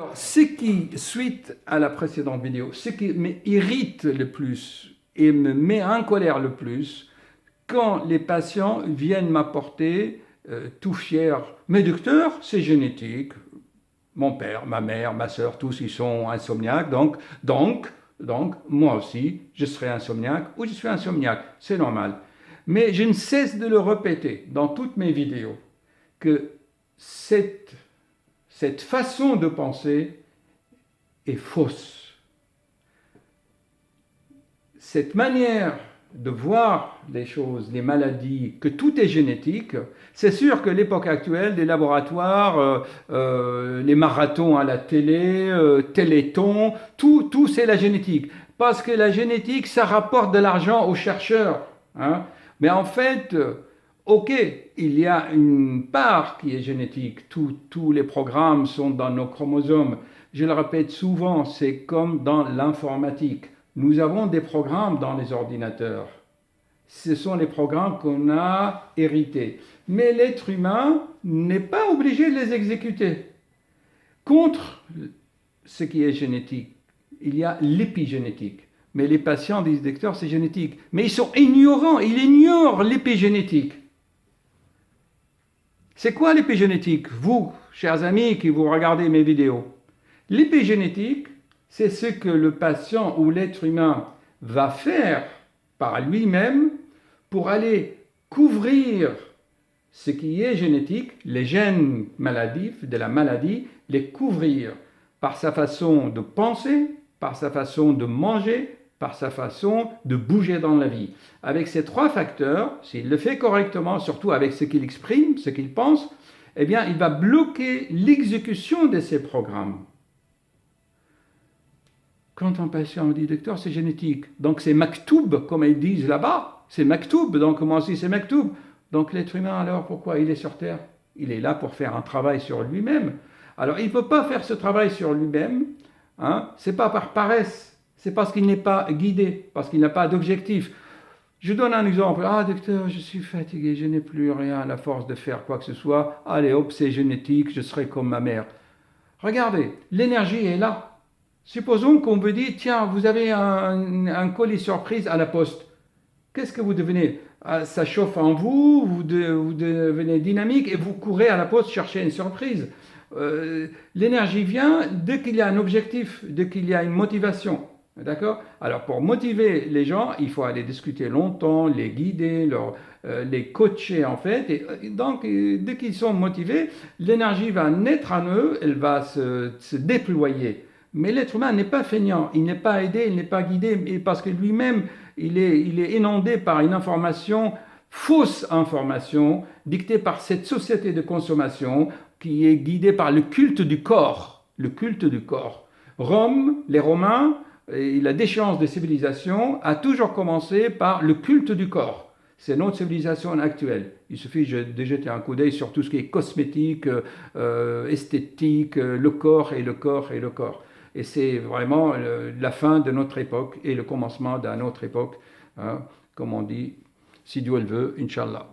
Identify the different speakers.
Speaker 1: Alors, ce qui, suite à la précédente vidéo, ce qui m'irrite le plus et me met en colère le plus, quand les patients viennent m'apporter tout fiers, mais docteur, c'est génétique, mon père, ma mère, ma soeur, tous ils sont insomniaques, donc, moi aussi, je serai insomniaque ou je suis insomniaque, c'est normal. Mais je ne cesse de le répéter dans toutes mes vidéos, que cette façon de penser est fausse. Cette manière de voir les choses, les maladies, que tout est génétique, c'est sûr que l'époque actuelle, des laboratoires, les marathons à la télé, Téléthon, tout c'est la génétique. Parce que la génétique, ça rapporte de l'argent aux chercheurs. Hein. Mais en fait, ok, il y a une part qui est génétique. Tous les programmes sont dans nos chromosomes. Je le répète souvent, c'est comme dans l'informatique. Nous avons des programmes dans les ordinateurs. Ce sont les programmes qu'on a hérités. Mais l'être humain n'est pas obligé de les exécuter. Contre ce qui est génétique, il y a l'épigénétique. Mais les patients disent, docteur, c'est génétique. Mais ils sont ignorants, ils ignorent l'épigénétique. C'est quoi l'épigénétique? Vous, chers amis qui vous regardez mes vidéos, l'épigénétique, c'est ce que le patient ou l'être humain va faire par lui-même pour aller couvrir ce qui est génétique, les gènes maladifs de la maladie, les couvrir par sa façon de penser, par sa façon de manger, par sa façon de bouger dans la vie. Avec ces trois facteurs, s'il le fait correctement, surtout avec ce qu'il exprime, ce qu'il pense, eh bien, il va bloquer l'exécution de ces programmes. Quand un patient me dit, docteur, c'est génétique, donc c'est maktoub, comme ils disent là-bas, c'est maktoub, donc moi aussi c'est maktoub. Donc l'être humain, alors pourquoi il est sur Terre? Il est là pour faire un travail sur lui-même. Alors il ne peut pas faire ce travail sur lui-même, hein, c'est pas par paresse, c'est parce qu'il n'est pas guidé, parce qu'il n'a pas d'objectif. Je donne un exemple. Ah, docteur, je suis fatigué, je n'ai plus rien à la force de faire quoi que ce soit. Allez, hop, c'est génétique, je serai comme ma mère. Regardez, l'énergie est là. Supposons qu'on vous dit, tiens, vous avez un colis surprise à la poste. Qu'est-ce que vous devenez? Ça chauffe en vous, vous devenez dynamique et vous courez à la poste chercher une surprise. L'énergie vient dès qu'il y a un objectif, dès qu'il y a une motivation. D'accord? Alors pour motiver les gens, il faut aller discuter longtemps, les guider, les coacher en fait. Et donc dès qu'ils sont motivés, l'énergie va naître en eux, elle va se déployer. Mais l'être humain n'est pas feignant, il n'est pas aidé, il n'est pas guidé, parce que lui-même, il est inondé par une information, fausse information, dictée par cette société de consommation qui est guidée par le culte du corps. Le culte du corps. Rome, les Romains, et la déchéance des civilisations a toujours commencé par le culte du corps. C'est notre civilisation actuelle. Il suffit de jeter un coup d'œil sur tout ce qui est cosmétique, esthétique, le corps et le corps et le corps. Et c'est vraiment la fin de notre époque et le commencement d'une autre époque, hein, comme on dit, si Dieu le veut, Inch'Allah.